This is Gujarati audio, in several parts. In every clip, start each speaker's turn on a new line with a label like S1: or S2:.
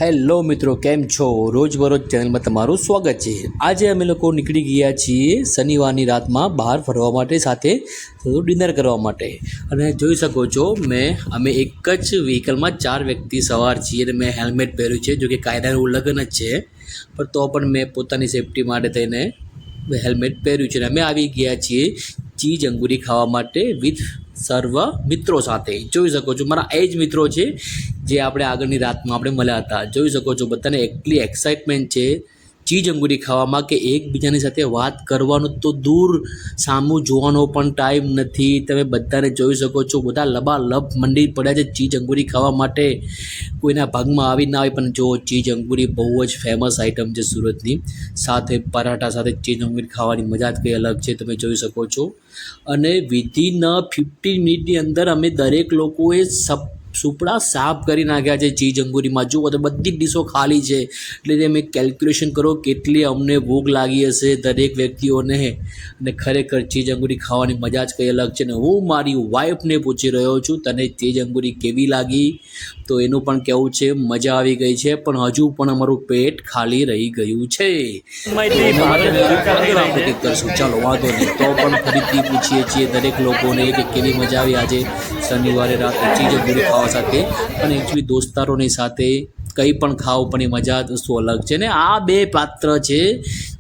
S1: હેલો મિત્રો, કેમ છો? રોજબરોજ ચેનલમાં તમારું સ્વાગત છે। આજે અમે લોકો નીકળી ગયા છીએ શનિવારની રાતમાં બહાર ફરવા માટે, સાથે થોડું ડિનર કરવા માટે। અને જોઈ શકો છો અમે એક જ વ્હીકલમાં 4 વ્યક્તિ સવાર છીએ અને મેં હેલ્મેટ પહેર્યું છે, જો કે કાયદાનું ઉલ્લંઘન જ છે, પણ તો પણ મેં પોતાની સેફટી માટે થઈને હેલ્મેટ પહેર્યું છે। અને અમે આવી ગયા છીએ ચીઝ અંગૂરી ખાવા માટે વિથ સર્વ મિત્રો સાથે। જોઈ શકો છો મારા એ જ મિત્રો છે જે આપણે આગળની રાતમાં આપણે મળ્યા હતા। જોઈ શકો છો બધાને એટલી એક્સાઇટમેન્ટ છે ચીઝ અંગૂરી ખાવામાં કે એકબીજાની સાથે વાત કરવાનું તો દૂર, સામું જોવાનો પણ ટાઈમ નથી। તમે બધાને જોઈ શકો છો, બધા લબાલબ મંડી પડ્યા છે ચીઝ અંગૂરી ખાવા માટે। કોઈના ભાગમાં આવી ના આવી, પણ જો ચીઝ અંગૂરી બહુ જ ફેમસ આઇટમ છે સુરતની। સાથે પરાઠા સાથે ચીઝ અંગૂરી ખાવાની મજા જ કંઈ અલગ છે, તમે જોઈ શકો છો। અને વિધિન 15 મિનિટની અંદર અમે દરેક લોકોએ સુપડા સાફ કરી નાખ્યા છે ચીઝ અંગૂરીમાં। જુઓ તો બધી જ ડીશો ખાલી છે, એટલે તમે કેલ્ક્યુલેશન કરો કેટલી અમને ભૂખ લાગી હશે દરેક વ્યક્તિઓને। અને ખરેખર ચીઝ અંગૂરી ખાવાની મજા જ કંઈ અલગ છે। ને હું મારી વાઈફને પૂછી રહ્યો છું તને ચીઝ અંગૂરી કેવી લાગી, તો એનું પણ કહેવું છે મજા આવી ગઈ છે, પણ હજુ પણ અમારું પેટ ખાલી રહી ગયું છે। આપણે કરશું, ચાલો વાંધો નહીં, તો પણ ફરીથી પૂછીએ છીએ દરેક લોકોને કે કેવી મજા આવી આજે શનિવારે રાતે ચીઝ અંગૂરી ખાવા સાથે। અને એકચ્યુઅલી દોસ્તારોની સાથે કંઈ પણ ખાઓ પણ એ મજા વસ્તુ અલગ છે। ને આ બે પાત્ર છે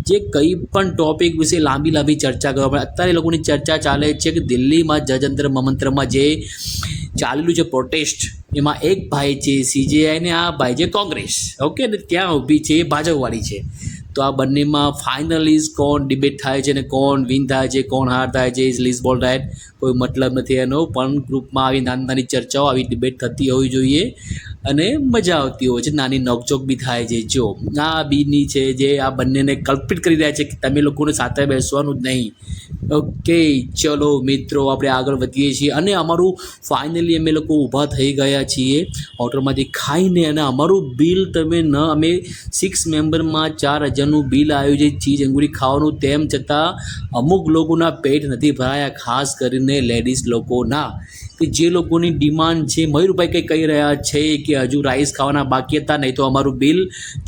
S1: જે કંઈ પણ ટૉપિક વિશે લાંબી લાંબી ચર્ચા કરવા પડે। અત્યારે લોકોની ચર્ચા ચાલે છે કે દિલ્હીમાં જજંત્ર મમંત્રમાં જે ચાલેલું છે પ્રોટેસ્ટ, એમાં એક ભાઈ છે CJI ને આ ભાઈ છે કોંગ્રેસ, ઓકે, ને ત્યાં ઊભી છે એ ભાજપવાળી છે। તો આ બંનેમાં ફાઇનલિસ્ટ કોણ ડિબેટ થાય છે ને કોણ વિન થાય છે, કોણ હાર થાય છે, લીઝ બોલ રાઇટ, કોઈ મતલબ નથી એનો, પણ ગ્રુપમાં આવી નાની નાની ચર્ચાઓ, આવી ડિબેટ થતી હોવી જોઈએ અને મજા આવતી હોય છે, નાની નોકઝોક બી થાય છે। જો આ બીની છે જે આ બંનેને કલ્પિત કરી રહ્યા છે કે તમે લોકોને સાથે બેસવાનું જ નહીં। ઓકે ચલો મિત્રો, આપણે આગળ વધીએ છીએ અને અમારું ફાઇનલી અમે લોકો ઊભા થઈ ગયા છીએ હોટલમાંથી ખાઈને। અને અમારું બિલ તમે ન, અમે 6 મેમ્બરમાં 4000નું બિલ આવ્યું છે ચીઝ અંગૂરી ખાવાનું, તેમ છતાં અમુક લોકોના પેટ નથી ભરાયા, ખાસ કરીને લેડીઝ લોકોના, કે જે લોકોની ડિમાન્ડ છે। મયુરભાઈ કંઈ કહી રહ્યા છે કે હજુ રાઈસ ખાવાના બાકી હતા, નહીં તો અમારું બિલ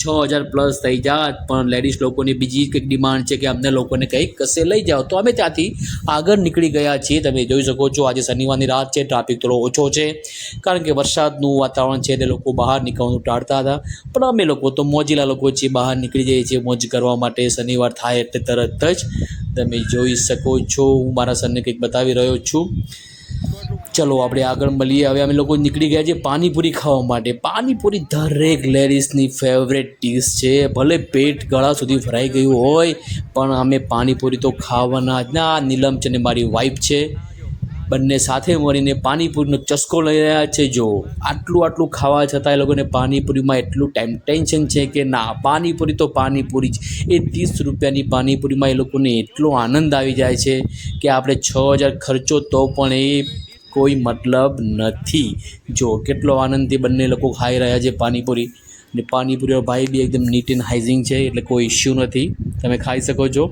S1: 6000 પ્લસ થઈ જાત, પણ લેડીઝ લોકોની બીજી કંઈક ડિમાન્ડ છે કે અમને લોકોને કંઈક કશે લઈ જાઓ, તો અમે ત્યાંથી આગળ નીકળી ગયા છીએ। તમે જોઈ શકો છો આજે શનિવારની રાત છે, ટ્રાફિક થોડો ઓછો છે કારણ કે વરસાદનું વાતાવરણ છે એટલે લોકો બહાર નીકળવાનું ટાળતા હતા, પણ અમે લોકો તો મોજીલા લોકો છીએ, બહાર નીકળી જઈએ છીએ મોજ કરવા માટે। શનિવાર થાય એટલે તરત જ તમે જોઈ શકો છો, હું મારા સરને કંઈક બતાવી રહ્યો છું। ચલો આપણે આગળ મળીએ। હવે અમે લોકો નીકળી ગયા છીએ પાણીપુરી ખાવા માટે। પાણીપુરી દરેક લેડીઝની ફેવરેટ ડીશ છે, ભલે પેટ ગળા સુધી ભરાઈ ગયું હોય પણ અમે પાણીપુરી તો ખાવાના જ ના। નીલમ છે ને મારી વાઈફ છે, બંને સાથે મળીને પાણીપુરીનો ચસ્કો લઈ રહ્યા છે। જો આટલું ખાવા છતાં એ લોકોને પાણીપુરીમાં એટલું ટેન્શન છે કે ના, પાણીપુરી તો પાણીપુરી જ। એ 30 રૂપિયાની પાણીપુરીમાં એ લોકોને એટલો આનંદ આવી જાય છે કે આપણે 6000 ખર્ચો તો પણ એ કોઈ મતલબ નથી। જો કેટલો આનંદથી બંને લોકો ખાઈ રહ્યા છે પાણીપુરી, અને પાણીપુરીનો ભાઈ બી એકદમ નીટ એન્ડ હાઇજીન છે એટલે કોઈ ઇશ્યુ નથી, તમે ખાઈ શકો છો।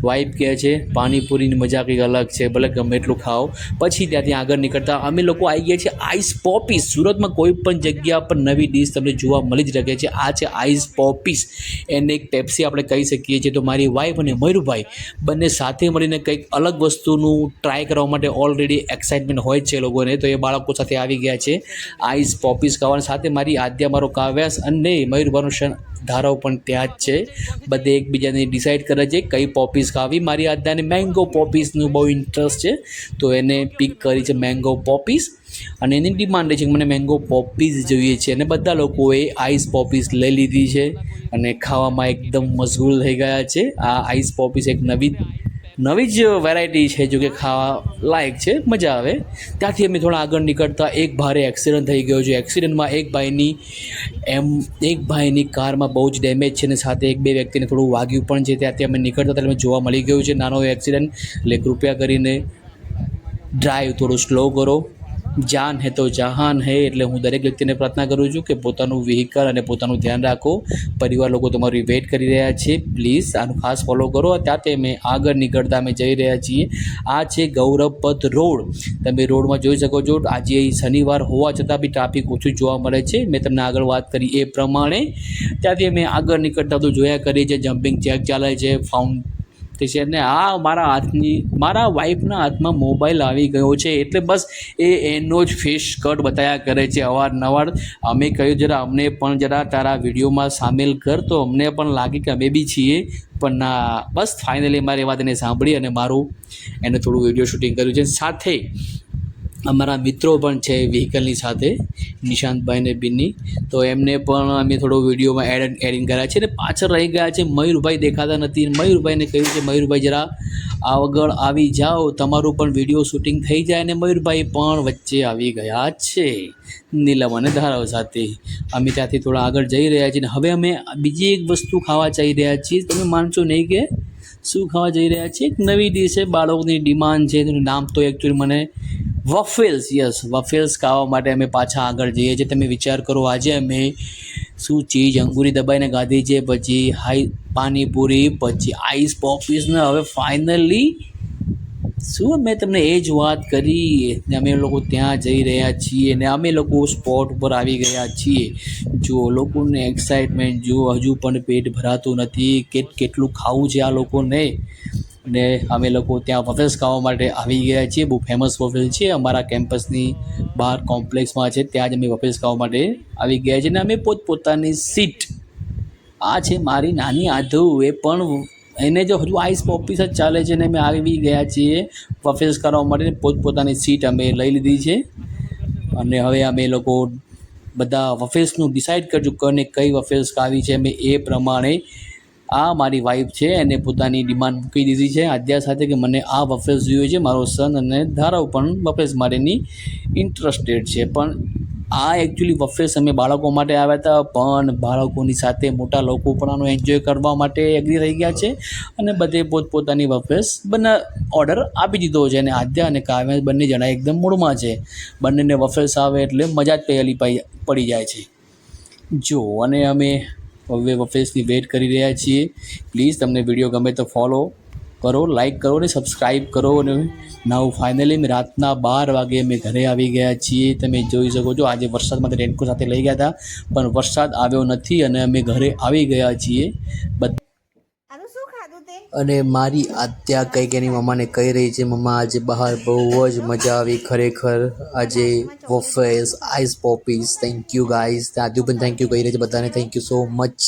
S1: વાઈફ કહે છે પાણીપુરીની મજા કંઈક અલગ છે, ભલે ગમે એટલું ખાઓ। પછી ત્યાંથી આગળ નીકળતા અમે લોકો આવી ગયા છીએ આઈસ પોપીસ। સુરતમાં કોઈ પણ જગ્યા પર નવી ડીશ તમને જોવા મળી જ રહે છે, આ છે આઈસ પોપીસ, એને એક પેપ્સી આપણે કહી શકીએ છીએ। તો મારી વાઈફ અને મયુરભાઈ બંને સાથે મળીને કંઈક અલગ વસ્તુનું ટ્રાય કરવા માટે ઓલરેડી એક્સાઇટમેન્ટ હોય છે લોકોને, તો એ બાળકો સાથે આવી ગયા છે આઈસ પોપીસ ખાવાની। સાથે મારી આદ્યા, મારો કાવ્યાસ અને મયુરભાઈનો શન ધારાવ પણ ત્યાં જ છે, બધે એકબીજાને ડિસાઇડ કરે છે કઈ પોપીસ ખાવી। મારી આદ્યાને મેંગો પોપીસનું બહુ ઇન્ટરેસ્ટ છે, તો એને પિક કરી છે મેંગો પોપીસ, અને એની ડિમાન્ડ છે કે મને મેંગો પોપીસ જોઈએ છે। અને બધા લોકોએ આઈસ પોપીસ લઈ લીધી છે અને ખાવામાં એકદમ મશગુલ થઈ ગયા છે। આ આઈસ પોપીસ એક નવી જ વેરાયટી છે, જો કે ખાવા લાયક છે, મજા આવે। ત્યાંથી અમે થોડા આગળ નીકળતા એક ભારે એક્સિડન્ટ થઈ ગયો છે। એક્સિડન્ટમાં એક ભાઈની કારમાં બહુ જ ડેમેજ છે, અને સાથે 1-2 વ્યક્તિને થોડું વાગ્યું પણ છે। ત્યાંથી અમે નીકળતા એટલે જોવા મળી ગયું છે નાનો એક્સિડન્ટ, એટલે કૃપયા કરીને ડ્રાઈવ થોડું સ્લો કરો જાન હે તો જહાન હે, એટલે હું દરેક વ્યક્તિને પ્રાર્થના કરું છું કે પોતાનું વ્હીકલ અને પોતાનું ધ્યાન રાખો. પરિવાર લોકો તમારી વેઇટ કરી રહ્યા છે, પ્લીઝ આનું ખાસ ફોલો કરો. ત્યાંથી અમે આગળ નીકળતા અમે જઈ રહ્યા છીએ. આ છે ગૌરવપથ રોડ. તમે રોડમાં જોઈ શકો છો, આજે શનિવાર હોવા છતાં બી ટ્રાફિક ઓછું જોવા મળે છે. મેં તમને આગળ વાત કરી એ પ્રમાણે ત્યાંથી અમે આગળ નીકળતા તો જોયા કરીએ છીએ જમ્પિંગ જેક ચાલે છે, ફાઉન્ટેશન ને આ મારા વાઈફના હાથમાં મોબાઈલ આવી ગયો છે, એટલે બસ એનો જ ફેસ કટ બતાવ્યા કરે છે અવારનવાર. અમે કહ્યું જરા અમને પણ જરા તારા વિડીયોમાં સામેલ કર, તો અમને પણ લાગે કે અમે બી છીએ, પણ ના, બસ ફાઇનલી મારી વાત એને સાંભળી અને મારું એને થોડું વિડીયો શૂટિંગ કર્યું છે. સાથે અમારા મિત્રો પણ છે વ્હીકલની સાથે, નિશાંતભાઈ ને બિન્ની, તો એમને પણ અમે થોડો વિડીયોમાં એડિંગ કર્યા છે. અને પાછળ રહી ગયા છે મયુરભાઈ, દેખાતા નથી. મયુરભાઈને કહ્યું છે, મયુરભાઈ જરા આગળ આવી જાઓ, તમારું પણ વિડીયો શૂટિંગ થઈ જાય. અને મયુરભાઈ પણ વચ્ચે આવી ગયા છે નીલમ અને ધારાવ સાથે. અમે ત્યાંથી થોડા આગળ જઈ રહ્યા છીએ. હવે અમે બીજી એક વસ્તુ ખાવા જઈ રહ્યા છીએ. તમે માનશો નહીં કે શું ખાવા જઈ રહ્યા છીએ. એક નવી ડીશ છે, બાળકોની ડિમાન્ડ છે, એનું નામ તો એકચ્યુઅલી મને વફેલ્સ, યસ વફેલ્સ ખાવા માટે અમે પાછા આગળ જઈએ છીએ. તમે વિચાર કરો, આજે અમે શું ચીજ અંગૂરી દબાઈને ગાધી છે, પછી પાણીપુરી, પછી આઈસ પોપીસ, ને હવે ફાઇનલી શું મેં તમને એ જ વાત કરી ને અમે લોકો ત્યાં જઈ રહ્યા છીએ ને અમે લોકો સ્પોટ પર આવી ગયા છીએ. જો લોકોને એક્સાઇટમેન્ટ જો, હજુ પણ પેટ ભરાતું નથી કે કેટલું ખાવું છે આ લોકોને. ને અમે લોકો ત્યાં વફેલ્સ ખાવા માટે આવી ગયા છીએ. બહુ ફેમસ વફેલ છે, અમારા કેમ્પસની બહાર કોમ્પ્લેક્સમાં છે, ત્યાં જ અમે વફેલ્સ ખાવા માટે આવી ગયા છીએ. ને અમે પોતપોતાની સીટ, આ છે મારી નાની આધુ, એ પણ એને જો હજુ આઈસ પોપીસ જ ચાલે છે ને અમે આવી ગયા છીએ વફેલ્સ કરવા માટે. પોતપોતાની સીટ અમે લઈ લીધી છે અને હવે અમે લોકો બધા વફેલ્સનું ડિસાઇડ કરજો કોને કઈ વફેલ્સ ખાવી છે. અમે એ પ્રમાણે, આ મારી વાઈફ છે એને પોતાની ડિમાન્ડ મૂકી દીધી છે આદ્યા સાથે કે મને આ વફેલ્સ જોઈએ છે. મારો સન અને ધારાવ પણ વફેલ્સ માટેની ઇન્ટરેસ્ટેડ છે. પણ આ એકચ્યુઅલી વફેલ્સ અમે બાળકો માટે આવ્યા હતા, પણ બાળકોની સાથે મોટા લોકો પણ આનો એન્જોય કરવા માટે એગ્રી થઈ ગયા છે અને બધે પોતપોતાની વફેલ્સ ઓર્ડર આપી દીધો છે. અને આદ્યા અને કાવ્ય બંને જણા એકદમ મૂડમાં છે. બંનેને વફેલ્સ આવે એટલે મજા જ પહેલી પડી જાય છે. જો અને અમે હવે વફેલ્સની વેઇટ કરી રહ્યા છીએ. પ્લીઝ તમને વિડીયો ગમે તો ફોલો કરો, લાઈક કરો અને સબસ્ક્રાઈબ કરો. અને નાવ ફાઇનલી મેં રાતના 12 વાગે અમે ઘરે આવી ગયા છીએ. તમે જોઈ શકો છો, આજે વરસાદમાં રેનકોટ સાથે લઈ ગયા હતા પણ વરસાદ આવ્યો નથી અને અમે ઘરે આવી ગયા છીએ. અને મારી આદ્યા કંઈક એની મમ્માને કહી રહી છે, મમ્મા આજે બહાર બહુ જ મજા આવી ખરેખર, આજે waffles, ice pops. Thank you guys. આદ્યુ પણ થેન્ક યુ કહી રહી છે બધાને. Thank you so much.